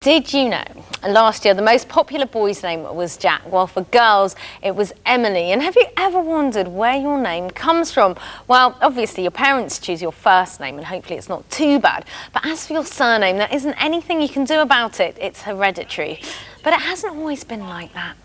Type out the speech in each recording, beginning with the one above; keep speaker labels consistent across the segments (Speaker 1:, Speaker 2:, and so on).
Speaker 1: Did you know last year the most popular boy's name was Jack, while for girls it was Emily? And have you ever wondered where your name comes from? Well, obviously your parents choose your first name and hopefully it's not too bad. But as for your surname, there isn't anything you can do about it. It's hereditary. But it hasn't always been like that.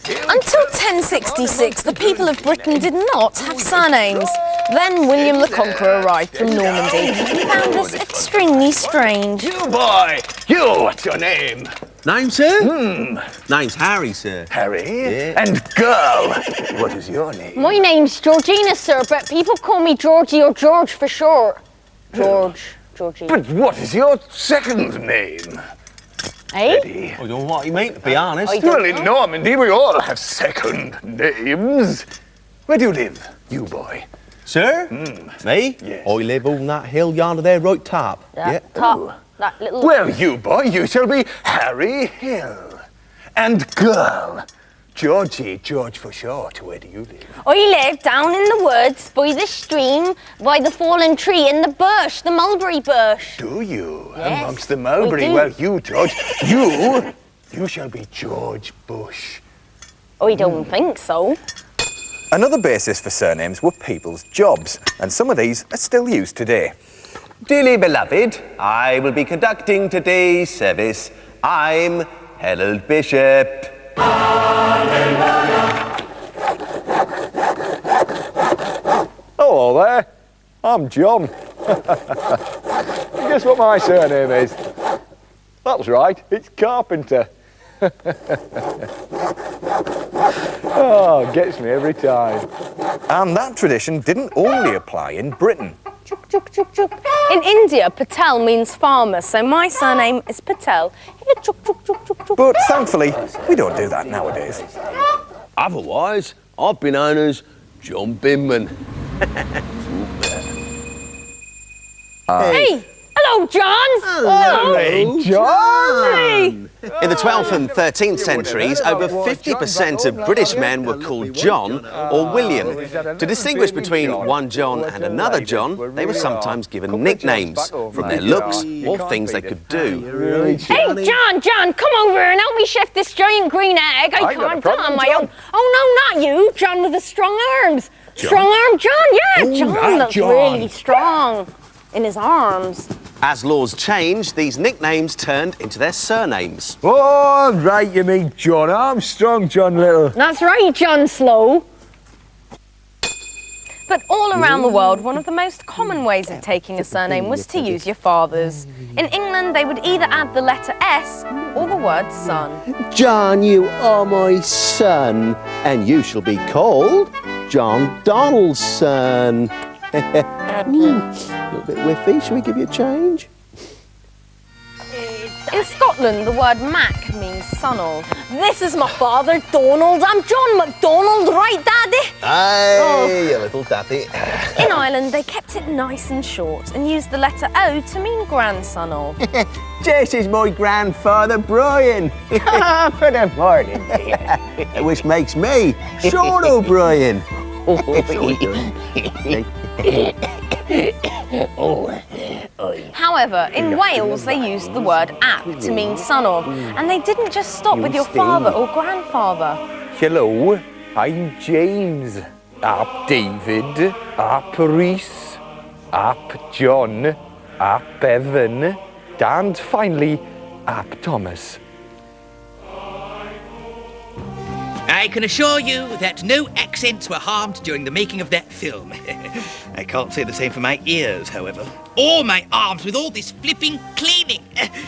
Speaker 1: Until 1066, the people of Britain did not have surnames. Then William the Conqueror arrived from Normandy and found this extremely strange.
Speaker 2: You boy! You, what's your name?
Speaker 3: Name, sir? Name's Harry, sir.
Speaker 2: Harry?
Speaker 3: Yeah.
Speaker 2: And girl, what is your name?
Speaker 1: My name's Georgina, sir, but people call me Georgie or George for short. Georgie.
Speaker 2: But what is your second name?
Speaker 1: Eh?
Speaker 2: Eddie.
Speaker 3: I don't know what you mean, to be honest.
Speaker 2: Well, in Normandy, we all have second names. Where do you live, you boy?
Speaker 3: Sir? Me?
Speaker 2: Yes.
Speaker 3: I live on that hill yonder there, right top.
Speaker 1: Top. That little...
Speaker 2: Well, you boy, you shall be Harry Hill. And girl, Georgie, George for short. Where do you live?
Speaker 1: I live down in the woods, by the stream, by the fallen tree, in the bush, the mulberry bush.
Speaker 2: Do you?
Speaker 1: Yes,
Speaker 2: Amongst the mulberry?
Speaker 1: we do.
Speaker 2: Well, you, George, you shall be George Bush.
Speaker 1: I don't think so.
Speaker 4: Another basis for surnames were people's jobs, and some of these are still used today.
Speaker 3: Dearly beloved, I will be conducting today's service. I'm Harold Bishop.
Speaker 2: Hello there, I'm John. Guess what my surname is? That's right, it's Carpenter. Oh, gets me every time.
Speaker 4: And that tradition didn't only apply in Britain.
Speaker 1: Chuk, chuk, chuk, chuk. In India, Patel means farmer, so my surname is Patel. Chuk, chuk, chuk, chuk, chuk.
Speaker 4: But thankfully, we don't do that nowadays.
Speaker 3: Otherwise, I've been known as John Binman.
Speaker 1: Hey! Hello, John!
Speaker 2: Hey, John!
Speaker 1: Hey!
Speaker 3: In the 12th and 13th centuries, over 50% of British men were called John or William. To distinguish between one John and another John, they were sometimes given nicknames from their looks or things they could do.
Speaker 1: Hey, John, come over and help me shift this giant green egg. I
Speaker 2: got a
Speaker 1: can't do it
Speaker 2: problem,
Speaker 1: on my
Speaker 2: John.
Speaker 1: own. Oh, no, not you, John with the strong arms. Strong arm John, yeah, John
Speaker 2: that
Speaker 1: looks
Speaker 2: John.
Speaker 1: really strong in his arms.
Speaker 3: As laws changed, these nicknames turned into their surnames.
Speaker 2: Oh, right, you mean John Armstrong, John Little.
Speaker 1: That's right, John Slow. But all around the world, one of the most common ways of taking a surname was to use your father's. In England, they would either add the letter S or the word son.
Speaker 5: John, you are my son, and you shall be called John Donaldson. A little bit whiffy, shall we give you a change?
Speaker 1: In Scotland, the word Mac means son of. This is my father, Donald. I'm John MacDonald, right, Daddy?
Speaker 3: Aye, you little daddy.
Speaker 1: In Ireland, they kept it nice and short and used the letter O to mean grandson of.
Speaker 5: This is my grandfather, Brian. Good morning, dear. Which makes me Sean O'Brien.
Speaker 1: However, in Wales, they used the word ap to mean son of, and they didn't just stop with your father or grandfather.
Speaker 2: Hello, I'm James. Ap David, Ap Reese, Ap John, Ap Evan, and finally, Ap Thomas.
Speaker 6: I can assure you that no accents were harmed during the making of that film. I can't say the same for my ears, however. Or my arms with all this flipping cleaning.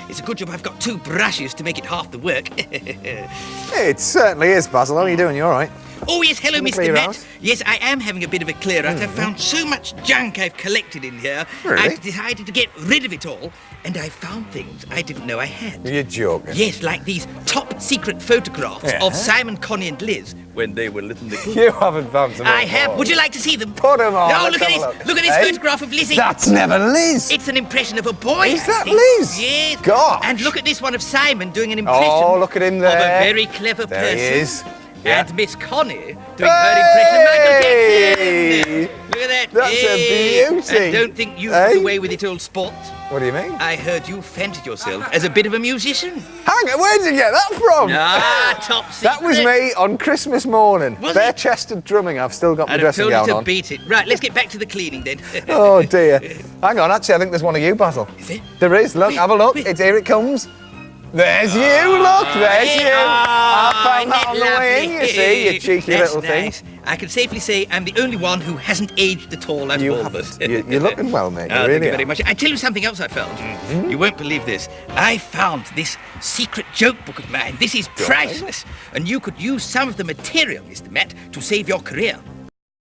Speaker 6: It's a good job I've got 2 brushes to make it half the work.
Speaker 4: It certainly is, Basil. How are you doing? You all right?
Speaker 6: Oh, yes, hello,
Speaker 4: Can we
Speaker 6: Mr.
Speaker 4: clear
Speaker 6: Matt.
Speaker 4: out?
Speaker 6: Yes, I am having a bit of a clear out. I've found so much junk I've collected in here.
Speaker 4: Really?
Speaker 6: I've decided to get rid of it all, and I found things I didn't know I had.
Speaker 4: You're joking.
Speaker 6: Yes, like these top secret photographs
Speaker 4: Yeah.
Speaker 6: of Simon, Connie and Liz when they were little nickels.
Speaker 2: You haven't found some.
Speaker 6: I have. Would you like to see them?
Speaker 2: Put 'em on,
Speaker 6: Oh,
Speaker 2: let's
Speaker 6: look at
Speaker 2: have
Speaker 6: this.
Speaker 2: a look.
Speaker 6: Look at this
Speaker 2: Hey?
Speaker 6: photograph of Lizzie.
Speaker 2: That's never Liz.
Speaker 6: It's an impression of a boy.
Speaker 2: Is
Speaker 6: I
Speaker 2: that
Speaker 6: think.
Speaker 2: Liz?
Speaker 6: Yes.
Speaker 2: Gosh.
Speaker 6: And look at this one of Simon doing an impression
Speaker 2: Oh, look at him there.
Speaker 6: of a very clever
Speaker 2: There
Speaker 6: person.
Speaker 2: he is.
Speaker 4: Yeah.
Speaker 6: And Miss Konnie doing her impression of Michael Jackson. Look at that.
Speaker 4: That's a beauty.
Speaker 6: And don't think you
Speaker 4: Hey?
Speaker 6: got away with it, old sport.
Speaker 4: What do you mean?
Speaker 6: I heard you fancied yourself as a bit of a musician.
Speaker 4: Hang on, where did you get that from?
Speaker 6: Top secret.
Speaker 4: That was me on Christmas morning.
Speaker 6: Was it?
Speaker 4: Bare-chested drumming. I've still got my
Speaker 6: I'd have
Speaker 4: dressing
Speaker 6: told you
Speaker 4: gown
Speaker 6: to
Speaker 4: on.
Speaker 6: beat it. Right, let's get back to the cleaning then.
Speaker 4: Oh dear. Hang on, actually, I think there's one of you, Basil.
Speaker 6: Is it?
Speaker 4: There is. Look,
Speaker 6: Wait,
Speaker 4: have a look.
Speaker 6: wait.
Speaker 4: Here it comes. There's you. Look, there's you. I found that on the way in. You see, you cheeky
Speaker 6: That's
Speaker 4: little thing.
Speaker 6: nice. I can safely say I'm the only one who hasn't aged at all out
Speaker 4: You
Speaker 6: of all of us.
Speaker 4: haven't. You're looking well, mate. You
Speaker 6: Oh,
Speaker 4: really
Speaker 6: thank you
Speaker 4: are.
Speaker 6: very much. I tell you something else I found. You won't believe this. I found this secret joke book of mine. This is priceless, and you could use some of the material, Mr. Matt, to save your career.